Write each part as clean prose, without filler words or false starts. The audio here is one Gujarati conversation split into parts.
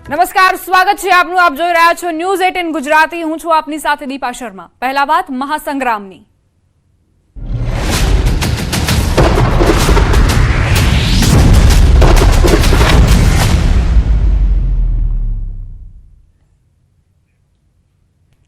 નમસ્કાર, સ્વાગત છે આપનું. આપ જોઈ રહ્યા છો ન્યૂઝ 18 ગુજરાતી. હું છું આપની સાથે દીપા શર્મા. પહેલા વાત મહાસંગ્રામની.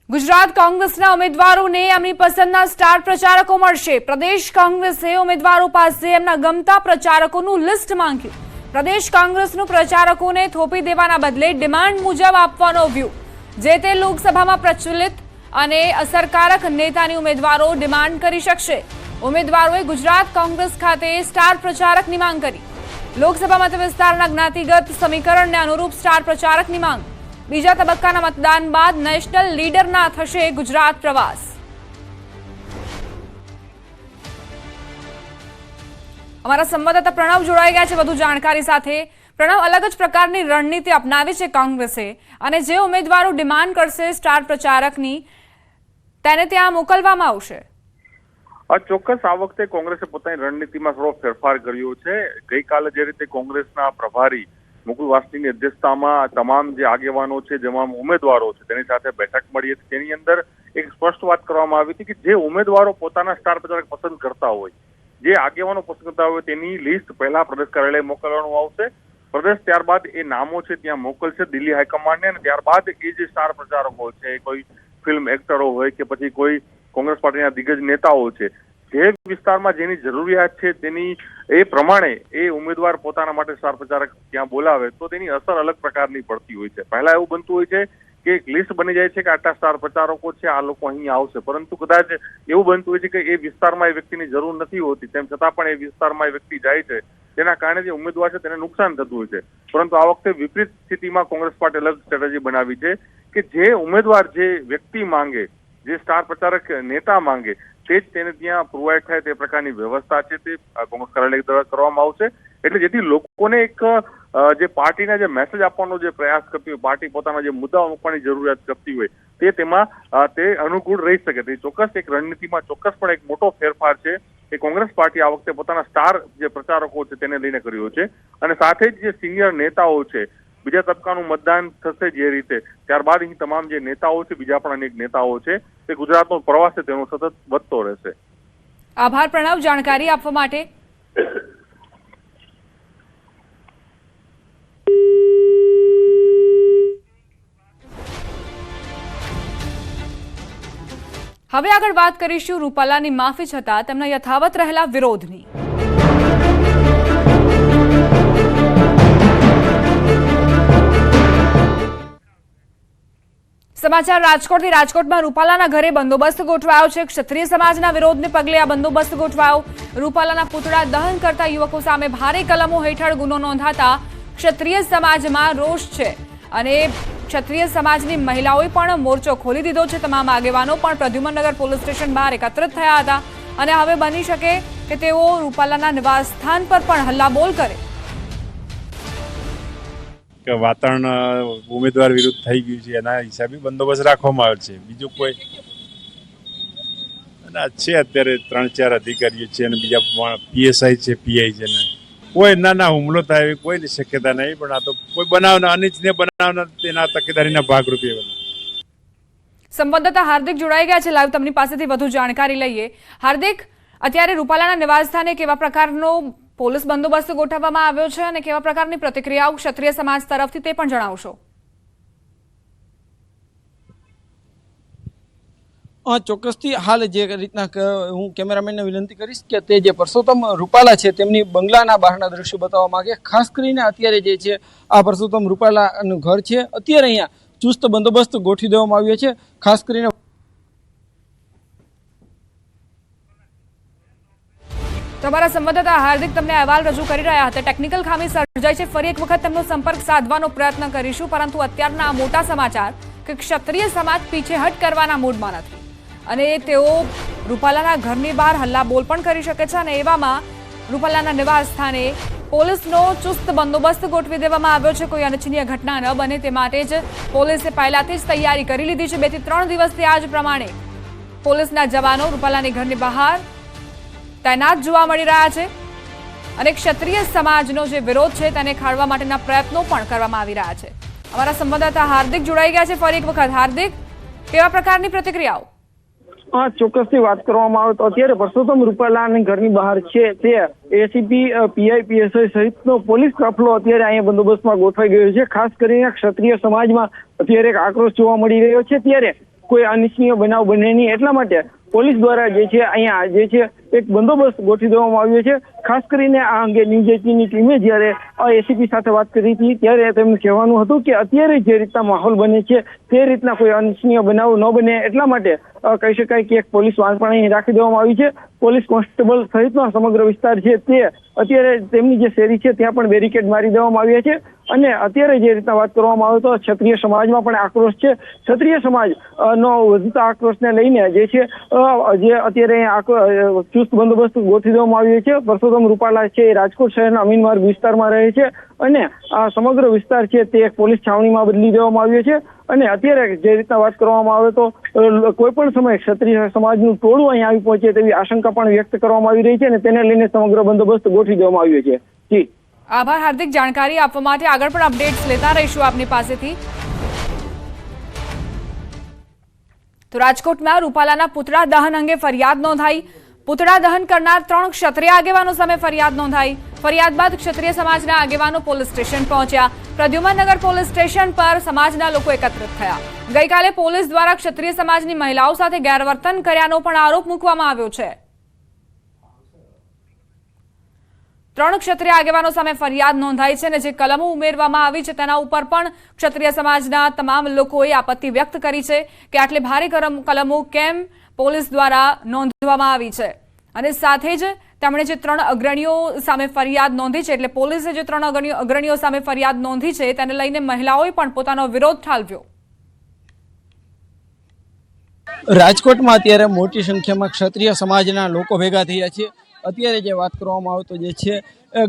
ગુજરાત કોંગ્રેસના ઉમેદવારોને એમની પસંદના સ્ટાર પ્રચારકો મળશે. પ્રદેશ કોંગ્રેસે ઉમેદવારો પાસે એમના ગમતા પ્રચારકોનું લિસ્ટ માંગ્યું. પ્રદેશ કોંગ્રેસનું પ્રચારકોને થોપી દેવાના બદલે ડિમાન્ડ મુજબ આપવાનો વ્યૂહ. જે તે લોકસભામાં પ્રચલિત અને અસરકારક નેતાની ઉમેદવારો ડિમાન્ડ કરી શકશે. ઉમેદવારોએ ગુજરાત કોંગ્રેસ ખાતે સ્ટાર પ્રચારકની માંગ કરી. લોકસભા મત વિસ્તારના જ્ઞાતિગત સમીકરણને અનુરૂપ સ્ટાર પ્રચારકની માંગ. બીજા તબક્કાના મતદાન બાદ નેશનલ લીડરના થશે ગુજરાત પ્રવાસ. અમારા સંવાદદાતા પ્રણવ જોડાઈ ગયા છે વધુ જાણકારી સાથે. પ્રણવ, અલગ જ પ્રકારની રણનીતિ અપનાવી છે કોંગ્રેસે અને જે ઉમેદવારો ડિમાન્ડ કરશે સ્ટાર પ્રચારકની તેને ત્યાં મોકલવામાં આવશે. ચોક્કસ આ વખતે કોંગ્રેસે પોતાની રણનીતિમાં થોડો ફેરફાર કર્યો છે. ગઈકાલે જે રીતે કોંગ્રેસના પ્રભારી મુકુલ વાસનીની અધ્યક્ષતામાં તમામ જે આગેવાનો છે, તમામ ઉમેદવારો છે તેની સાથે બેઠક મળી હતી. તેની અંદર એક સ્પષ્ટ વાત કરવામાં આવી હતી કે જે ઉમેદવારો પોતાના સ્ટાર પ્રચારક પસંદ કરતા હોય, જે આગેવાનો પસંદ કરતા હોય તેની લિસ્ટ પહેલા પ્રદેશ કાર્યાલય મોકલવાનું આવશે. પ્રદેશ ત્યારબાદ એ નામો છે ત્યાં મોકલશે દિલ્હી હાઈકમાન્ડને, અને ત્યારબાદ એ જે સ્ટાર પ્રચારકો છે, કોઈ ફિલ્મ એક્ટરો હોય કે પછી કોઈ કોંગ્રેસ પાર્ટીના દિગ્ગજ નેતાઓ છે, જે વિસ્તારમાં જેની જરૂરિયાત છે તેની એ પ્રમાણે એ ઉમેદવાર પોતાના માટે સ્ટાર પ્રચારક ત્યાં બોલાવે તો તેની અસર અલગ પ્રકારની પડતી હોય છે. પહેલા એવું બનતું હોય છે કે એક લિસ્ટ બની જાય છે કે આટલા સ્ટાર પ્રચારકો છે, આ લોકો અહીં આવશે, પરંતુ કદાચ એવું બનતું હોય છે કે એ વિસ્તારમાં એ વ્યક્તિની જરૂર નથી હોતી, તેમ છતાં પણ એ વિસ્તારમાં એ વ્યક્તિ જાય છે, તેના કારણે જે ઉમેદવાર છે તેને નુકસાન થતું હોય છે. પરંતુ આ વખતે વિપરીત સ્થિતિમાં કોંગ્રેસ પાર્ટી અલગ સ્ટ્રેટેજી બનાવી છે કે જે ઉમેદવાર જે વ્યક્તિ માંગે, જે સ્ટાર પ્રચારક નેતા માંગે, તે જ તેને ત્યાં પ્રોવાઈડ થાય તે પ્રકારની વ્યવસ્થા છે તે કોંગ્રેસ કાર્યાલય દ્વારા કરવામાં આવશે. એટલે જેથી લોકોને એક જે પાર્ટીના જે મેસેજ આપવાનો જે પ્રયાસ કરતી હોય, પાર્ટી પોતાના જે મુદ્દાઓ મૂકવાની જરૂરિયાત કરતી હોય તે તેમાં તે અનુકૂળ રહી શકે. તે ચોક્કસ એક રણનીતિમાં ચોક્કસ પણ એક મોટો ફેરફાર છે એ કોંગ્રેસ પાર્ટી આ વખતે પોતાના સ્ટાર જે પ્રચારકો છે તેને લઈને કર્યો છે. અને સાથે જ જે સિનિયર નેતાઓ છે, બીજા તબક્કાનું મતદાન થશે જે રીતે, ત્યારબાદ અહીં તમામ જે નેતાઓ છે, બીજા પણ અનેક નેતાઓ છે, તે ગુજરાતનો પ્રવાસ છે તેનો સતત વધતો રહેશે. આભાર પ્રણવ જાણકારી આપવા માટે. હવે આગળ વાત કરીશું રૂપાલાની માફી છતાં તેમના યથાવત રહેલા વિરોધની. સમાચાર રાજકોટથી. રાજકોટમાં રૂપાલાના ઘરે બંદોબસ્ત ગોઠવાયો છે. ક્ષત્રિય સમાજના વિરોધને પગલે આ બંદોબસ્ત ગોઠવાયો. રૂપાલાના પૂતળા દહન કરતા યુવકો સામે ભારે કલમો હેઠળ ગુનો નોંધાતા ક્ષત્રિય સમાજમાં રોષ છે અને ક્ષત્રિય સમાજની મહિલાઓએ પણ મોરચો ખોલી દીધો છે. તમામ આગેવાનો પણ પ્રદ્યુમનનગર પોલીસ સ્ટેશન બહાર એકત્રિત થયા હતા અને હવે બની શકે કે તેઓ રૂપાલાના નિવાસ સ્થાન પર પણ હલ્લાબોલ કરે. વાતાવરણ ઉમેદવાર વિરુદ્ધ થઈ ગયું છે એના હિસાબે બંદોબસ્ત રાખવામાં આવે છે. બીજું કોઈ છે અત્યારે 3-4 અધિકારીઓ છે અને બીજા પીએસઆઈ છે, પીઆઈ છે ને કોઈ નાના હુમલો થાય એવી કોઈ શક્યતા નહીં. પણ આ તો કોઈ બનાવના અનિચ્છનીય બનાવના તેના તકેદારીના ભાગરૂપે. સંવાદદાતા હાર્દિક જોડાઈ ગયા છે લાઈવ, તેમની પાસેથી વધુ જાણકારી લઈએ. હાર્દિક, અત્યારે રૂપાલાના નિવાસસ્થાને કેવા પ્રકારનો પોલીસ બંદોબસ્ત ગોઠવવામાં આવ્યો છે અને કેવા પ્રકારની પ્રતિક્રિયાઓ ક્ષત્રિય સમાજ તરફથી તે પણ જણાવશો. ચોક્કસથી હાલ જે રીતના હું કેમેરામેનને વિનંતી કરીશ કે તે જે પરસોત્તમ રૂપાલા છે તેમની બંગલાના બહારના દ્રશ્યો બતાવવા માંગે. ખાસ કરીને અત્યારે જે છે આ પરસોત્તમ રૂપાલાનું ઘર છે, અત્યારે અહીંયા ચુસ્ત બંદોબસ્ત ગોઠવી દેવામાં આવ્યો છે. ખાસ કરીને તમારા સંવાદદાતા હાર્દિક તમને અહેવાલ રજૂ કરી રહ્યા હતા. ટેકનિકલ ખામી સર્જાઈ છે, ફરી એક વખત તેમનો સંપર્ક સાધવાનો પ્રયત્ન કરીશું, પરંતુ અત્યારના આ મોટા સમાચાર કે ક્ષત્રિય સમાજ પીછેહટ કરવાના મૂડમાં નથી અને તેઓ રૂપાલાના ઘરની બહાર હલ્લાબોલ પણ કરી શકે છે. અને એવામાં રૂપાલાના નિવાસ સ્થાને પોલીસનો ચુસ્ત બંદોબસ્ત ગોઠવી દેવામાં આવ્યો છે. કોઈ અનિચ્છનીય ઘટના ન બને તે માટે જ પોલીસે પહેલાથી જ તૈયારી કરી લીધી છે. 2 થી 3 દિવસથી આ જ પ્રમાણે પોલીસના જવાનો રૂપાલાની ઘરની બહાર તૈનાત જોવા મળી રહ્યા છે અને ક્ષત્રિય સમાજનો જે વિરોધ છે તેને ખાળવા માટેના પ્રયત્નો પણ કરવામાં આવી રહ્યા છે. અમારા સંવાદદાતા હાર્દિક જોડાઈ ગયા છે ફરી એક વખત. હાર્દિક, કેવા પ્રકારની પ્રતિક્રિયાઓ? હા, ચોક્કસથી વાત કરવામાં આવે તો અત્યારે પરસોત્તમ રૂપાલાની ઘરની બહાર છે તે એસીપી, પીઆઈ, પીએસઆઈ સહિતનો પોલીસ કાફલો અત્યારે અહીંયા બંદોબસ્તમાં ગોઠવાઈ ગયો છે. ખાસ કરીને ક્ષત્રિય સમાજમાં અત્યારે એક આક્રોશ જોવા મળી રહ્યો છે. ત્યારે કોઈ અનિચ્છનીય બનાવ બને નહીં એટલા માટે પોલીસ દ્વારા જે છે અહીંયા જે છે એક બંદોબસ્ત ગોઠવી દેવામાં આવ્યો છે. ખાસ કરીને આ અંગે ન્યૂઝ 18ની ટીમે જ્યારે એસીપી સાથે વાત કરી હતી ત્યારે તેમનું કહેવાનું હતું કે અત્યારે જે રીતના માહોલ બને છે તે રીતના કોઈ અનિચ્છનીય બનાવ ન બને એટલા માટે કહી શકાય કે એક પોલીસ વાન પણ અહીં રાખી દેવામાં આવી છે. પોલીસ કોન્સ્ટેબલ સહિતનો સમગ્ર વિસ્તાર છે તે અત્યારે તેમની જે શેરી છે ત્યાં પણ બેરિકેડ મારી દેવામાં આવ્યા છે. અને અત્યારે જે રીતના વાત કરવામાં આવે તો ક્ષત્રિય સમાજમાં પણ આક્રોશ છે. ક્ષત્રિય સમાજ નો વધતા આક્રોશને લઈને જે છે જે અત્યારે ચુસ્ત બંદોબસ્ત ગોઠવી દેવામાં આવ્યો છે. પરસોત્તમ રૂપાલા છે એ રાજકોટ શહેરના અમીન માર્ગ વિસ્તારમાં રહે છે અને આ સમગ્ર વિસ્તાર છે તે એક પોલીસ છાવણીમાં બદલી દેવામાં આવ્યો છે. અને અત્યારે જે રીતના વાત કરવામાં આવે તો કોઈ પણ સમયે ક્ષત્રિય સમાજનું ટોળું અહીં આવી પહોંચે તેવી આશંકા પણ વ્યક્ત કરવામાં આવી રહી છે અને તેને લઈને સમગ્ર બંદોબસ્ત ગોઠવી દેવામાં આવ્યો છે. જી, આભાર હાર્દિક, જાણકારી આપવા માટે. આગળ પણ અપડેટ્સ લેતા રહીશું આપની પાસેથી. તો રાજકોટમાં રૂપાલાના પુતળા દહન અંગે ફરિયાદ નોંધાઈ. પુતળા દહન કરનાર 3 ક્ષત્રિય આગેવાનો સામે ફરિયાદ નોંધાઈ. ફરિયાદ બાદ ક્ષત્રિય સમાજના આગેવાનો પોલીસ સ્ટેશન પહોંચ્યા. પ્રદ્યુમનનગર પોલીસ સ્ટેશન પર સમાજના લોકો એકત્રિત થયા. ગઈકાલે પોલીસ દ્વારા ક્ષત્રિય સમાજની મહિલાઓ સાથે ગેરવર્તન કર્યાનો પણ આરોપ મૂકવામાં આવ્યો છે. 3 ક્ષત્રિય આગેવાનો સામે ફરિયાદ નોંધાઈ છે અને જે કલમો ઉમેરવામાં આવી છે તેના ઉપર પણ ક્ષત્રિય સમાજના તમામ લોકોએ આપત્તિ વ્યક્ત કરી છે કે આટલી ભારે કલમો કેમ પોલીસ દ્વારા નોંધવામાં આવી છે. અને સાથે જ તેમણે જે 3 અગ્રણીઓ સામે ફરિયાદ નોંધી છે, એટલે પોલીસે જે 3 અગ્રણીઓ સામે ફરિયાદ નોંધી છે તેને લઈને મહિલાઓએ પણ પોતાનો વિરોધ ઠાલવ્યો. રાજકોટમાં અત્યારે મોટી સંખ્યામાં ક્ષત્રિય સમાજના લોકો ભેગા થયા છે. અત્યારે જે વાત કરવામાં આવે તો જે છે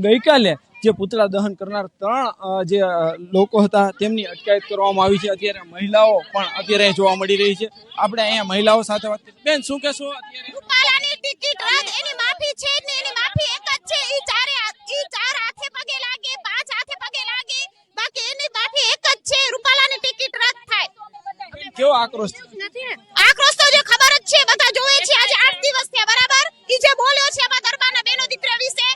ગઈકાલે જે પુતળા દહન કરનાર 3 જે લોકો હતા તેમની અટકાયત કરવામાં આવી છે. અત્યારે મહિલાઓ પણ અત્યારે જોવા મળી રહી છે. આપણે અહીંયા મહિલાઓ સાથે વાત કરી. બેન, શું કહેશો? રૂપાલાની ટિકિટ રદ, એની માફી છે ને એની માફી એક જ છે. ઈ ચાર હાથે પગે લાગે, 5 હાથે પગે લાગે, બાકી એની માફી એક જ છે. રૂપાલાની ટિકિટ રદ થાય. કેવો આક્રોશ? આક્રોશ તો જે ખબર જ છે, બધા જોવે છે. આજે 8 દિવસ થયા બરાબર. ઈ જે બોલ્યો છે એમાં ગરબાના બેનો દીકરા વિશે.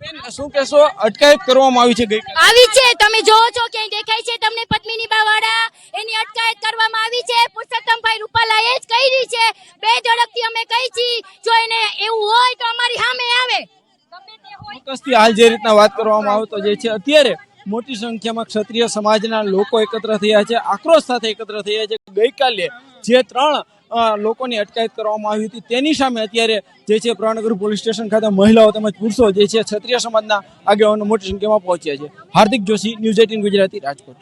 બેન, શું કહેશો? અટકાયત કરવામાં આવી છે ગઈકાલે. આવી છે, તમે જોવો છો ક્યાંય દેખાય છે તમને? પદ્મિની બાવાડા એની અટકાયત કરવામાં આવી છે. પુરુષોત્તમભાઈ રૂપાલાએ જ કરી છે. બે ઝડપથી અમે કહી છી, જો એને એવું હોય તો અમારી સામે આવે. ચોક્કસથી હાલ જે રીતના વાત કરવામાં આવે તો જે છે અત્યારે મોટી સંખ્યામાં ક્ષત્રિય સમાજના લોકો એકત્ર થયા છે, આક્રોશ સાથે એકત્ર થયા છે. ગઈકાલે જે 3 લોકોની અટકાયત કરવામાં આવી હતી તેની સામે અત્યારે જે છે પ્રણનગર પોલીસ સ્ટેશન ખાતે મહિલાઓ તેમજ પુરુષો જે છે ક્ષત્રિય સમાજના આગેવાનો મોટી સંખ્યામાં પહોંચ્યા છે. હાર્દિક જોશી, ન્યૂઝ 18 ગુજરાતી, રાજકોટ.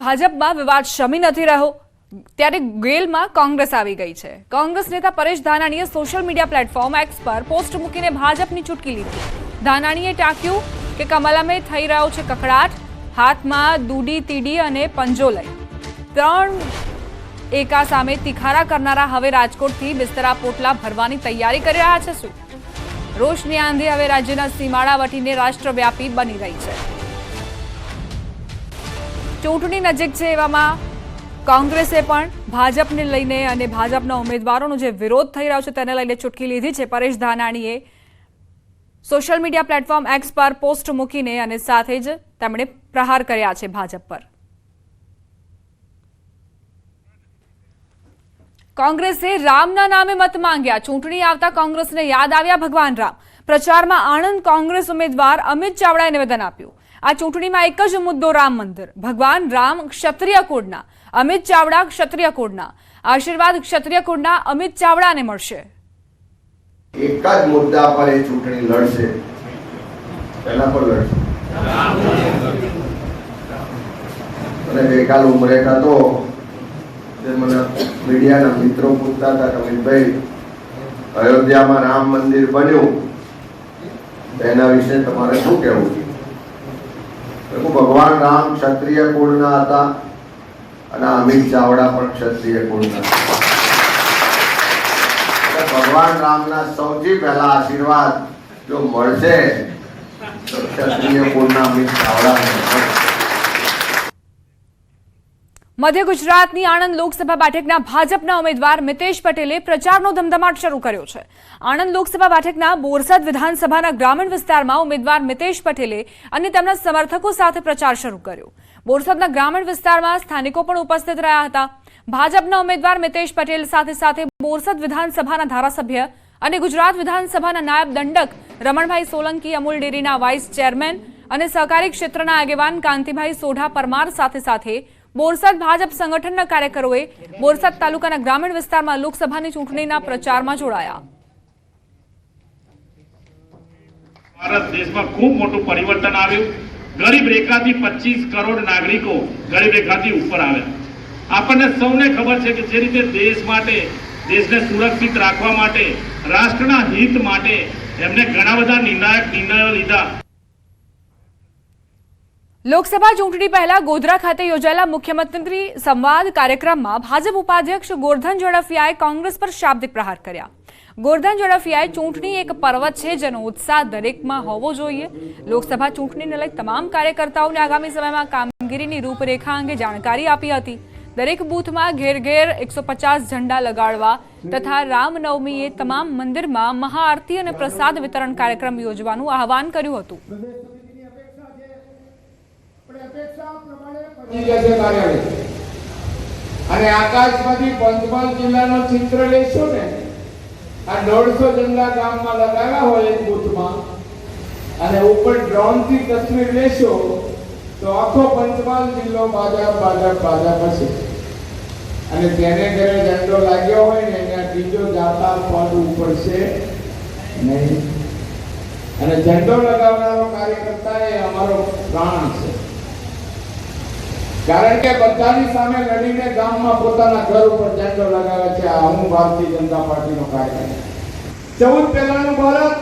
ભાજપમાં વિવાદ શમી નથી રહ્યો ત્યારે ગેલમાં કોંગ્રેસ આવી ગઈ છે. કોંગ્રેસ નેતા પરેશ ધાનાણીએ સોશિયલ મીડિયા પ્લેટફોર્મ એક્સ પર પોસ્ટ મૂકીને ભાજપની ચૂટકી લીધી. ધાનાણીએ ટાંક્યું કે કમલમે થઈ રહ્યો છે કકડાટ, હાથમાં દૂડી, તીડી અને પંજો લઈ 3 એકા સામે તિખારા કરનારા હવે રાજકોટથી બિસ્તરા પોટલા ભરવાની તૈયારી કરી રહ્યા છે. શું રોષની આંધી હવે રાજ્યના સીમાડા વટીને રાષ્ટ્રવ્યાપી બની રહી છે. ચૂંટણી નજીક છે એવામાં કોંગ્રેસે પણ ભાજપને લઈને અને ભાજપના ઉમેદવારોનો જે વિરોધ થઈ રહ્યો છે તેને લઈને ચૂટકી લીધી છે. પરેશ ધાનાણીએ સોશિયલ મીડિયા પ્લેટફોર્મ એક્સ પર પોસ્ટ મૂકીને અને સાથે જ તેમણે પ્રહાર કર્યા છે ભાજપ પર. કોંગ્રેસે રામના નામે મત માંગ્યા. ચૂંટણી આવતા કોંગ્રેસને યાદ આવ્યા ભગવાન રામ. પ્રચારમાં આણંદ કોંગ્રેસ ઉમેદવાર અમિત ચાવડાએ નિવેદન આપ્યું. આ ચૂંટણીમાં એક જ મુદ્દો રામ મંદિર. ભગવાન રામ ક્ષત્રિય કુળના, અમિત ચાવડા ક્ષત્રિય કુળના. આશીર્વાદ ક્ષત્રિય કુળના અમિત ચાવડાને મળશે. એક જ મુદ્દા પર એ ચૂંટણી લડશે. પહેલા પર લડશે. અને ગઈકાલ ઉમરેઠ હતો મને મીડિયાના મિત્રો પૂછતા હતા કે અમિતભાઈ, અયોધ્યામાં રામ મંદિર બન્યું એના વિશે તમારે શું કહેવું છે? ભગવાન રામ ક્ષત્રિય કુળના હતા અને અમિત ચાવડા પણ ક્ષત્રિય કુળના હતા. ભગવાન રામના સૌથી પહેલા આશીર્વાદ જો મળશે તો ક્ષત્રિય કુળના અમિત ચાવડા. મધ્ય ગુજરાતની આણંદ લોકસભા બેઠકના ભાજપના ઉમેદવાર મિતેશ પટેલે પ્રચારનો ધમધમાટ શરૂ કર્યો છે. આણંદ લોકસભા બેઠકના બોરસદ વિધાનસભાના ગ્રામીણ વિસ્તારમાં ઉમેદવાર મિતેશ પટેલે અને તેમના સમર્થકો સાથે પ્રચાર શરૂ કર્યો. બોરસદના ગ્રામીણ વિસ્તારમાં સ્થાનિકો પણ ઉપસ્થિત રહ્યા હતા. ભાજપના ઉમેદવાર મિતેશ પટેલ સાથે સાથે બોરસદ વિધાનસભાના ધારાસભ્ય અને ગુજરાત વિધાનસભાના નાયબ દંડક રમણભાઈ સોલંકી, અમૂલ ડેરીના વાઇસ ચેરમેન અને સહકારી ક્ષેત્રના આગેવાન કાંતિભાઈ સોઢા પરમાર સાથે બોરસદ ભાજપ સંગઠનના કાર્યકરોએ બોરસદ તાલુકાના ગ્રામીણ વિસ્તારમાં લોકસભાની ચૂંટણીના પ્રચારમાં જોડાયા. ભારત દેશમાં ખૂબ મોટું પરિવર્તન આવ્યું. ગરીબ રેખાથી 25 કરોડ નાગરિકો ગરીબ રેખાથી ઉપર આવ્યા. આપણને સૌને ખબર છે કે જે રીતે દેશ માટે, દેશને સુરક્ષિત રાખવા માટે, રાષ્ટ્રના હિત માટે એમને ઘણા બધા નિર્ણાયક નિર્ણયો લીધા. લોકસભા ચૂંટણી પહેલા ગોધરા ખાતે યોજાયેલા મુખ્યમંત્રી સંવાદ કાર્યક્રમમાં ભાજપ ઉપાધ્યક્ષ ગોરધન ઝડફિયાએ કોંગ્રેસ પર શાબ્દિક પ્રહાર કર્યા. ગોરધન ઝડફિયાએ ચૂંટણી એક પર્વ છે જેનો ઉત્સાહ દરેકમાં હોવો જોઈએ. લોકસભા ચૂંટણીને લઈ તમામ કાર્યકર્તાઓને આગામી સમયમાં કામગીરીની રૂપરેખા અંગે જાણકારી આપી હતી. દરેક બૂથમાં ઘેર ઘેર 150 ઝંડા લગાડવા તથા રામનવમીએ તમામ મંદિરમાં મહાઆરતી અને પ્રસાદ વિતરણ કાર્યક્રમ યોજવાનું આહવાન કર્યું હતું. અને આકાશમાંથી પંચમહાલ જિલ્લાનો ચિત્ર લેશો ને, આ 150 ઝંડા ગામમાં લગાવ્યા હોય એક બૂથમાં, અને ઉપર ડ્રોન થી તસવીર લેશો તો આખો પંચમહાલ જિલ્લો ભાજપ હશે. અને તેને ઘરે ઝંડો લાગ્યો હોય ને ત્યાં ત્રીજો જાતા પદ ઉપડશે નહીં. અને ઝંડો લગાવનારો કાર્યકર્તા એ અમારો પ્રાણ છે. કારણ કે બધાની સામે લડીને ગામમાં પોતાના ઘર ઉપર ઝંડો લગાવે છે. આ હું ભારતીય જનતા પાર્ટીનો કાર્યકર્તા. 14 પહેલાનું ભારત,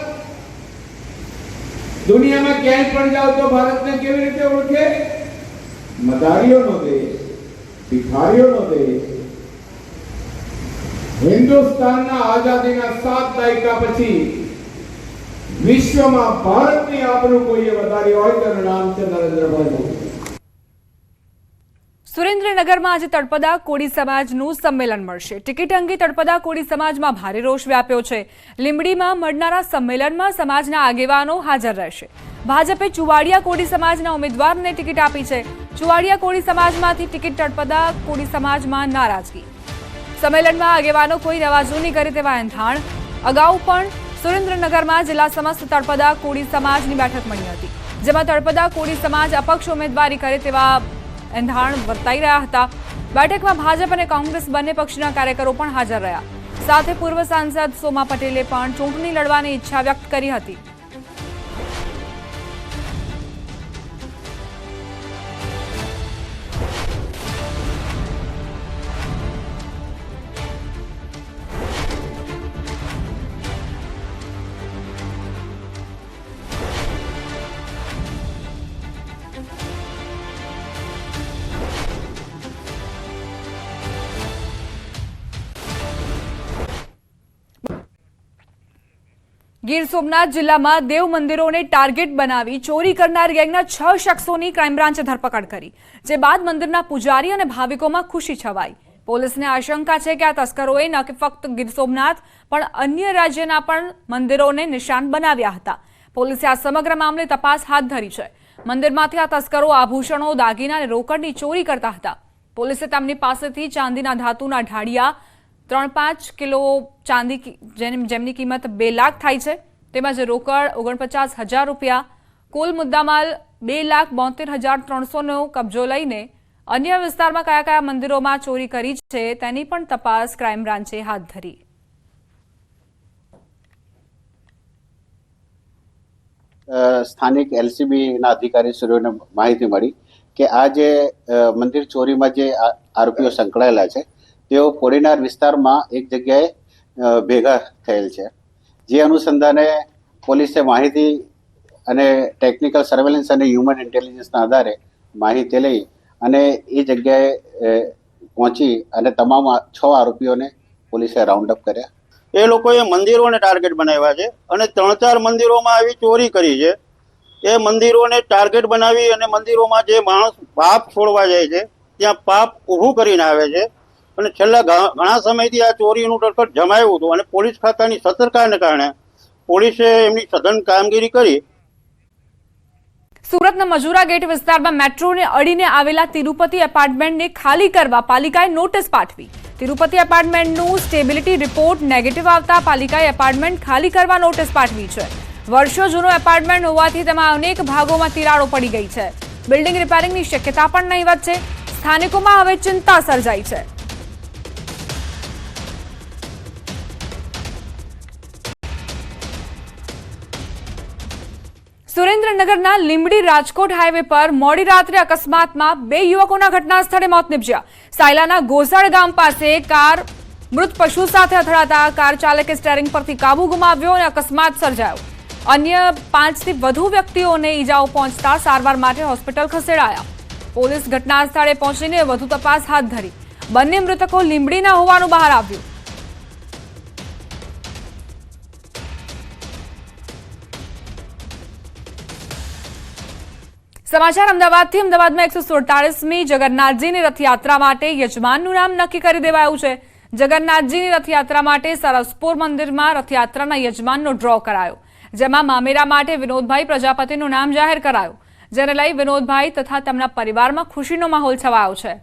દુનિયામાં ક્યાંય પણ જાવ તો ભારતને કેવી રીતે ઓળખે? મદારીઓનો દેશ, ભિખારીઓનો દેશ. હિન્દુસ્તાનના આઝાદીના 7 દાયકા પછી વિશ્વમાં ભારતની આબરૂ કોઈએ વધારી હોય તેનું નામ છે નરેન્દ્રભાઈ મોદી. સુરેન્દ્રનગરમાં આજે તળપદા કોળી સમાજનું સંમેલન મળશે. ટિકિટ અંગે તળપદા કોળી સમાજમાં ભારે રોષ વ્યાપ્યો છે. લીંબડીમાં મળનારા સંમેલનમાં સમાજના આગેવાનો હાજર રહેશે. ભાજપે ચુવાડિયા કોળી સમાજના ઉમેદવારને ટિકિટ આપી છે. ચુવાડિયા કોળી સમાજમાંથી ટિકિટ તળપદા કોળી સમાજમાં નારાજગી. સંમેલનમાં આગેવાનો કોઈ રવાજો નહીં કરે તેવા એંધાણ. અગાઉ પણ સુરેન્દ્રનગરમાં જિલ્લા સમસ્ત તળપદા કોળી સમાજની બેઠક મળી હતી, જેમાં તળપદા કોળી સમાજ અપક્ષ ઉમેદવારી કરે તેવા એંધાણ વર્તાઈ રહ્યા હતા. બેઠકમાં ભાજપ અને કોંગ્રેસ બંને પક્ષના કાર્યકરો પણ હાજર રહ્યા. સાથે પૂર્વ સાંસદ સોમા પટેલે પણ ચૂંટણી લડવાની ઈચ્છા વ્યક્ત કરી હતી. ગીર સોમનાથ જિલ્લામાં દેવ મંદિરોને ટાર્ગેટ બનાવી ચોરી કરનાર ગેંગના 6 શખ્સોની ક્રાઇમ બ્રાન્ચે ધરપકડ કરી, જે બાદ મંદિરના પૂજારી અને ભાવિકોમાં ખુશી છવાઈ. પોલીસને આશંકા છે કે આ તસ્કરોએ ન કે ફક્ત ગીર સોમનાથ પણ અન્ય રાજ્યના પણ મંદિરોને નિશાન બનાવ્યા હતા. પોલીસે આ સમગ્ર મામલે તપાસ હાથ ધરી છે. મંદિરમાંથી આ તસ્કરો આભૂષણો, દાગીના અને રોકડની ચોરી કરતા હતા. પોલીસે તેમની પાસેથી ચાંદીના ધાતુના ઢાળિયા, 3-5 કિલો ચાંદી જેમની કિંમત 2 લાખ થાય છે, તેમજ રોકડ 49,000 રૂપિયા, કુલ મુદ્દામાલ 2,72,300નો કબજો લઈને અન્ય વિસ્તારમાં કયા કયા મંદિરોમાં ચોરી કરી છે તેની પણ તપાસ ક્રાઇમ બ્રાન્ચે હાથ ધરી. સ્થાનિક એલસીબીના અધિકારીશ્રીઓને માહિતી મળી કે આ જે મંદિર ચોરીમાં જે આરોપીઓ સંકળાયેલા છે તેઓ કોડીનાર વિસ્તારમાં એક જગ્યાએ ભેગા થયેલ છે. જે અનુસંધાને પોલીસે માહિતી અને ટેકનિકલ સર્વેલન્સ અને હ્યુમન ઇન્ટેલિજન્સના આધારે માહિતી લઈ અને એ જગ્યાએ પહોંચી અને તમામ 6 આરોપીઓને પોલીસે રાઉન્ડ અપ કર્યા. એ લોકોએ મંદિરોને ટાર્ગેટ બનાવ્યા છે અને 3-4 મંદિરોમાં આવી ચોરી કરી છે. એ મંદિરોને ટાર્ગેટ બનાવી અને મંદિરોમાં જે માણસ પાપ છોડવા જાય છે ત્યાં પાપ ઊભું કરીને આવે છે અને છેલ્લા ઘણા સમયથી આ ચોરીનું ટડકટ જમાયું હતું અને પોલીસ ખાતાની સતર્કતાને કારણે પોલીસે એમની સઘન કામગીરી કરી. સુરતના મજૂરા ગેટ વિસ્તારમાં મેટ્રોને અડીને આવેલા તિરુપતિ એપાર્ટમેન્ટને ખાલી કરવા પાલિકાએ નોટિસ પાઠવી. તિરુપતિ એપાર્ટમેન્ટનું સ્ટેબિલિટી રિપોર્ટ નેગેટિવ આવતા પાલિકાએ એપાર્ટમેન્ટ ખાલી કરવા નોટિસ પાઠવી છે. વર્ષો જૂનો એપાર્ટમેન્ટ હોવાથી તેમાં અનેક ભાગોમાં તિરાડો પડી ગઈ છે. બિલ્ડિંગ રિપેરિંગની શક્યતા પણ નહીવત છે. સ્થાનિકોમાં હવે ચિંતા સર્જાઈ છે. સુરેન્દ્રનગરના લીંબડી રાજકોટ હાઈવે પર મોડી રાત્રે અકસ્માતમાં 2 યુવકોના ઘટના સ્થળે મોત નીપજ્યા. સાયલાના ગોસળ ગામ પાસે કાર મૃત પશુ સાથે અથડાતા કાર ચાલકે સ્ટીયરિંગ પરથી કાબુ ગુમાવ્યો અને અકસ્માત સર્જાયો. અન્ય 5 થી વધુ વ્યક્તિઓને ઈજાઓ પહોંચતા સારવાર માટે હોસ્પિટલ ખસેડાયા. પોલીસ ઘટના સ્થળે પહોંચીને વધુ તપાસ હાથ ધરી. બંને મૃતકો લીંબડીના હોવાનું બહાર આવ્યું. સમાચાર અમદાવાદથી. અમદાવાદમાં 147મી જગન્નાથજીની રથયાત્રા માટે યજમાનનું નામ નક્કી કરી દેવાયું છે. જગન્નાથજીની રથયાત્રા માટે સરસપુર મંદિરમાં રથયાત્રાના યજમાનનો ડ્રો કરાયો, જેમાં મામેરા માટે વિનોદભાઈ પ્રજાપતિનું નામ જાહેર કરાયું, જેને લઈ વિનોદભાઈ તથા તેમના પરિવારમાં ખુશીનો માહોલ છવાયો છે.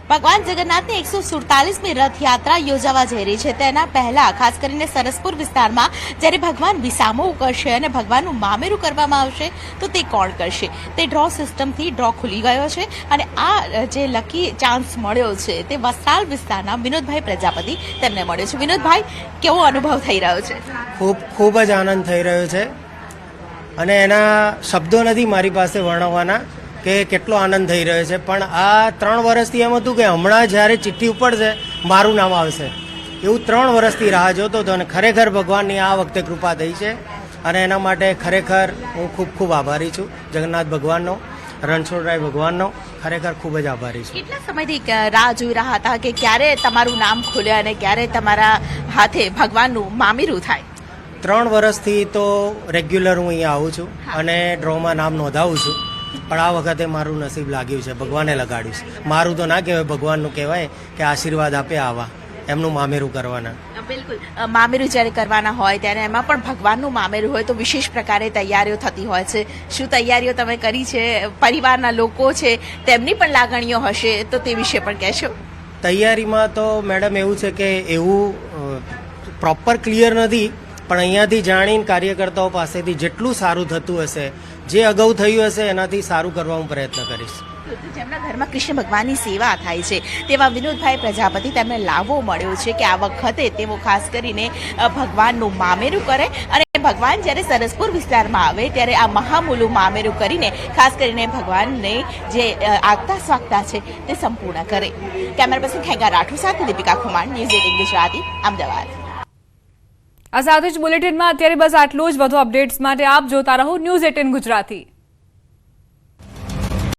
ભગવાન જગન્નાથની 147મી રથયાત્રા યોજાવા જઈ રહી છે. તેના પહેલા ખાસ કરીને સરસપુર વિસ્તારમાં જ્યારે ભગવાન વિસામો કરશે અને ભગવાનનું મામેરું કરવામાં આવશે તો તે કોણ કરશે? તે ડ્રો સિસ્ટમથી ડ્રો ખુલી ગયો છે અને આ જે લકી ચાન્સ મળ્યો છે તે વસ્ત્રાલ વિસ્તારના વિનોદભાઈ પ્રજાપતિ તેમને મળ્યો છે. વિનોદભાઈ, કેવો અનુભવ થઈ રહ્યો છે? ખૂબ જ આનંદ થઈ રહ્યો છે અને એના શબ્દો નથી મારી પાસે વર્ણવવાના કે કેટલો આનંદ થઈ રહ્યો છે. પણ આ 3 વર્ષથી એમ હતું કે હમણાં જ્યારે ચિઠ્ઠી ઉપડશે મારું નામ આવશે, એવું 3 વર્ષથી રાહ જોતો હતો અને ખરેખર ભગવાનની આ વખતે કૃપા થઈ છે અને એના માટે ખરેખર હું ખૂબ આભારી છું. જગન્નાથ ભગવાનનો, રણછોડરાય ભગવાનનો ખરેખર ખૂબ જ આભારી છું. કેટલા સમયથી રાહ જોઈ રહ્યા હતા કે ક્યારે તમારું નામ ખુલે અને ક્યારે તમારા હાથે ભગવાનનું મામેરું થાય? 3 વર્ષથી તો રેગ્યુલર હું અહીંયા આવું છું અને ડ્રોમાં નામ નોંધાવું છું. પણ આ વખતે મારું નસીબ લાગ્યું છે, ભગવાને લગાડ્યું છે. મારું તો ના કહેવાય, ભગવાનનું કહેવાય કે આશીર્વાદ આપે આવા એમનું મામેરું કરવાના. બિલકુલ. મામેરું જ્યારે કરવાના હોય ત્યારે એમાં પણ ભગવાનનું મામેરું હોય તો વિશેષ પ્રકારે તૈયારીઓ થતી હોય છે. શું તૈયારીઓ તમે કરી છે? પરિવારના લોકો છે તેમની પણ લાગણીઓ હશે તો તે વિશે પણ કહેશો. તૈયારીમાં તો મેડમ એવું છે કે એવું પ્રોપર ક્લિયર નથી, પણ અહીંયાથી જાણીને કાર્યકર્તાઓ પાસેથી જેટલું સારું થતું હશે, જે અગાઉ થયું હશે એનાથી સારું કરવા હું પ્રયત્ન કરીશ. જેમના ઘરમાં કૃષ્ણ ભગવાનની સેવા થાય છે તેવા વિનોદભાઈ પ્રજાપતિ તેમને લાભો મળ્યો છે કે આ વખતે તેઓ ખાસ કરીને ભગવાનનું મામેરું કરે અને ભગવાન જ્યારે સરસપુર વિસ્તારમાં આવે ત્યારે આ મહામૂલું મામેરું કરીને ખાસ કરીને ભગવાનને જે આગતા સ્વાગતા છે તે સંપૂર્ણ કરે. કેમેરા પર્સન ખેંગા રાઠોડ સાથે દીપિકા ખુમાણ, ન્યૂઝ 18 ગુજરાતી, અમદાવાદ. આ સાથે જ બુલેટિનમાં અત્યારે બસ આટલું જ. વધુ અપડેટ્સ માટે આપ જોતા રહો ન્યૂઝ 18 ગુજરાતી.